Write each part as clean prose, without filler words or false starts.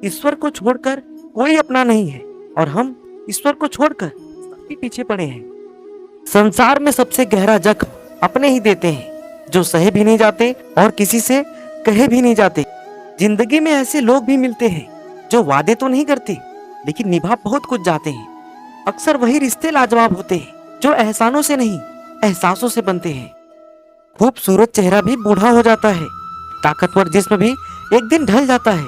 ईश्वर को छोड़कर कोई अपना नहीं है और हम ईश्वर को छोड़कर सबके पीछे पड़े हैं। संसार में सबसे गहरा जख्म अपने ही देते हैं, जो सहे भी नहीं जाते और किसी से कहे भी नहीं जाते। जिंदगी में ऐसे लोग भी मिलते हैं जो वादे तो नहीं करते लेकिन निभा बहुत कुछ जाते हैं। अक्सर वही रिश्ते लाजवाब होते हैं जो एहसानों से नहीं एहसासों से बनते हैं। खूबसूरत चेहरा भी बूढ़ा हो जाता है, ताकतवर जिस्म भी एक दिन ढल जाता है,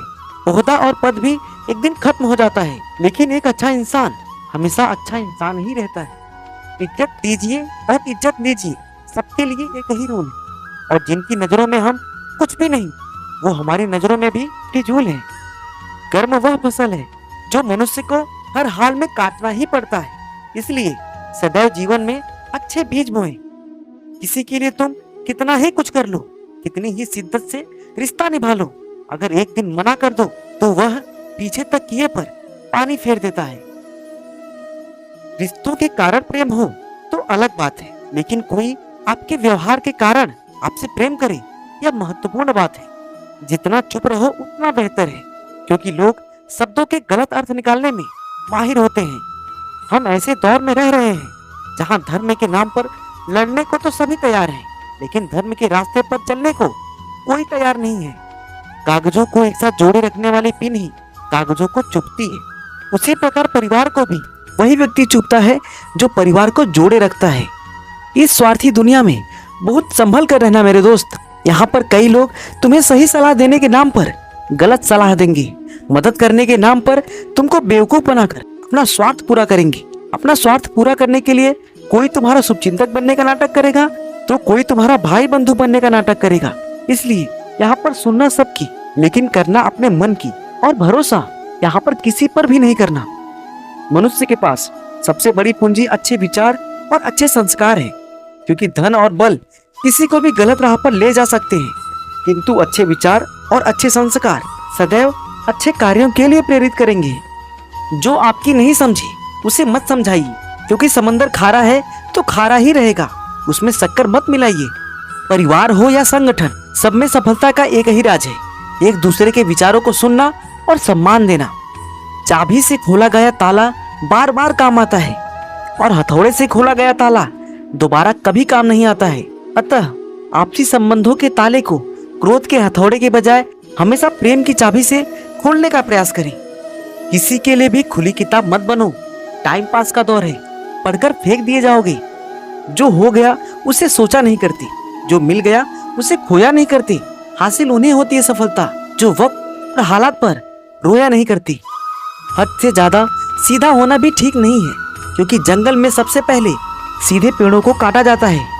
ओहदा और पद भी एक दिन खत्म हो जाता है, लेकिन एक अच्छा इंसान हमेशा अच्छा इंसान ही रहता है। इज्जत दीजिए और इज्जत लीजिए, सबके लिए एक ही रूल है। और जिनकी नजरों में हम कुछ भी नहीं, वो हमारी नजरों में भी फिजूल है। कर्म वह फसल है जो मनुष्य को हर हाल में काटना ही पड़ता है, इसलिए सदैव जीवन में अच्छे बीज बोएं। किसी के लिए तुम कितना ही कुछ कर लो, कितनी ही शिद्दत से रिश्ता निभा लो, अगर एक दिन मना कर दो तो वह पीछे तक किए पर पानी फेर देता है। रिश्तों के कारण प्रेम हो तो अलग बात है, लेकिन कोई आपके व्यवहार के कारण आपसे प्रेम करे यह महत्वपूर्ण बात है। जितना चुप रहो उतना बेहतर है, क्योंकि लोग शब्दों के गलत अर्थ निकालने में माहिर होते हैं। हम ऐसे दौर में रह रहे हैं जहां धर्म के नाम पर लड़ने को तो सभी तैयार हैं, लेकिन धर्म के रास्ते पर चलने को कोई तैयार नहीं है। कागजों को एक साथ जोड़े रखने वाली पिन ही कागजों को चुभती है, उसी प्रकार परिवार को भी वही व्यक्ति चुभता है जो परिवार को जोड़े रखता है। इस स्वार्थी दुनिया में बहुत संभल कर रहना मेरे दोस्त। यहाँ पर कई लोग तुम्हें सही सलाह देने के नाम पर गलत सलाह देंगे, मदद करने के नाम पर तुमको बेवकूफ बनाकर अपना स्वार्थ पूरा करेंगे। अपना स्वार्थ पूरा करने के लिए कोई तुम्हारा शुभचिंतक बनने का नाटक करेगा तो कोई तुम्हारा भाई बंधु बनने का नाटक करेगा। इसलिए यहाँ पर सुनना सबकी, लेकिन करना अपने मन की, और भरोसा यहाँ पर किसी पर भी नहीं करना। मनुष्य के पास सबसे बड़ी पूंजी अच्छे विचार और अच्छे संस्कार है, क्योंकि धन और बल किसी को भी गलत राह पर ले जा सकते हैं, किंतु अच्छे विचार और अच्छे संस्कार सदैव अच्छे कार्यों के लिए प्रेरित करेंगे। जो आपकी नहीं समझी उसे मत समझाइए, क्योंकि समंदर खारा है तो खारा ही रहेगा, उसमें शक्कर मत मिलाइए। परिवार हो या संगठन, सब में सफलता का एक ही राज है, एक दूसरे के विचारों को सुनना और सम्मान देना। चाबी से खोला गया ताला बार बार काम आता है, और हथौड़े से खोला गया ताला दोबारा कभी काम नहीं आता है। अतः आपसी संबंधों के ताले को क्रोध के हथौड़े के बजाय हमेशा प्रेम की चाबी से खोलने का प्रयास करें। किसी के लिए भी खुली किताब मत बनो, टाइम पास का दौर है, पढ़कर फेंक दिए जाओगे। जो हो गया उसे सोचा नहीं करती, जो मिल गया उसे खोया नहीं करती। हासिल उन्हें होती है सफलता जो वक्त और हालात पर रोया नहीं करती। हद से ज्यादा सीधा होना भी ठीक नहीं है, क्योंकि जंगल में सबसे पहले सीधे पेड़ों को काटा जाता है।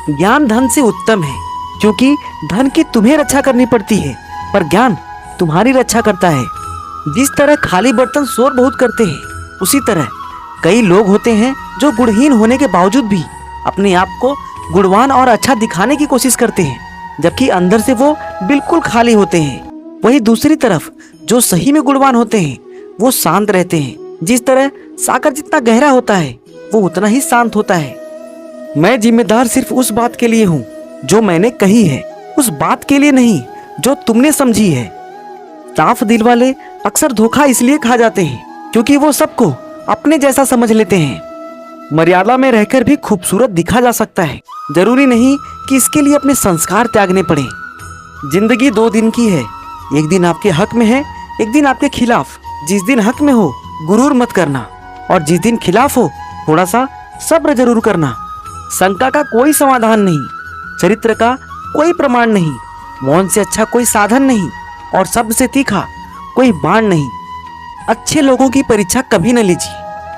ज्ञान धन से उत्तम है, क्योंकि धन की तुम्हें रक्षा करनी पड़ती है, पर ज्ञान तुम्हारी रक्षा करता है। जिस तरह खाली बर्तन शोर बहुत करते हैं, उसी तरह कई लोग होते हैं जो गुणहीन होने के बावजूद भी अपने आप को गुणवान और अच्छा दिखाने की कोशिश करते हैं, जबकि अंदर से वो बिल्कुल खाली होते हैं। वही दूसरी तरफ जो सही में गुणवान होते हैं वो शांत रहते हैं। जिस तरह सागर जितना गहरा होता है वो उतना ही शांत होता है। मैं जिम्मेदार सिर्फ उस बात के लिए हूँ जो मैंने कही है, उस बात के लिए नहीं जो तुमने समझी है। साफ दिल वाले अक्सर धोखा इसलिए खा जाते हैं क्योंकि वो सबको अपने जैसा समझ लेते हैं। मर्यादा में रहकर भी खूबसूरत दिखा जा सकता है, जरूरी नहीं कि इसके लिए अपने संस्कार त्यागने पड़े। जिंदगी 2 दिन की है, एक दिन आपके हक में है, एक दिन आपके खिलाफ। जिस दिन हक में हो गुरूर मत करना, और जिस दिन खिलाफ हो थोड़ा सा सब्र जरूर करना। शंका का कोई समाधान नहीं, चरित्र का कोई प्रमाण नहीं, मौन से अच्छा कोई साधन नहीं, और शब्द से तीखा कोई बाण नहीं। अच्छे लोगों की परीक्षा कभी न लीजिए,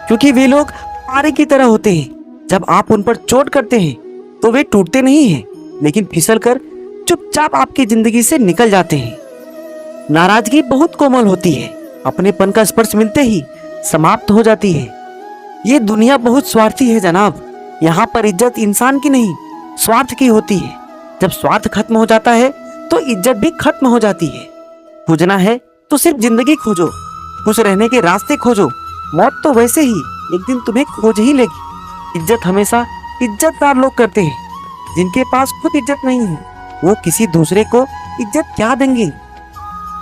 क्योंकि वे लोग पारे की तरह होते हैं। जब आप उन पर चोट करते हैं तो वे टूटते नहीं हैं, लेकिन फिसलकर चुपचाप आपकी जिंदगी से निकल जाते हैं। नाराजगी बहुत कोमल होती है, अपनेपन का स्पर्श मिलते ही समाप्त हो जाती है। ये दुनिया बहुत स्वार्थी है जनाब, यहाँ पर इज्जत इंसान की नहीं स्वार्थ की होती है। जब स्वार्थ खत्म हो जाता है तो इज्जत भी खत्म हो जाती है। खोजना है तो सिर्फ जिंदगी खोजो, खुश रहने के रास्ते खोजो। मौत तो वैसे ही एक दिन तुम्हें खोज ही लेगी। इज्जत हमेशा इज्जतदार लोग करते हैं, जिनके पास खुद इज्जत नहीं है वो किसी दूसरे को इज्जत क्या देंगे।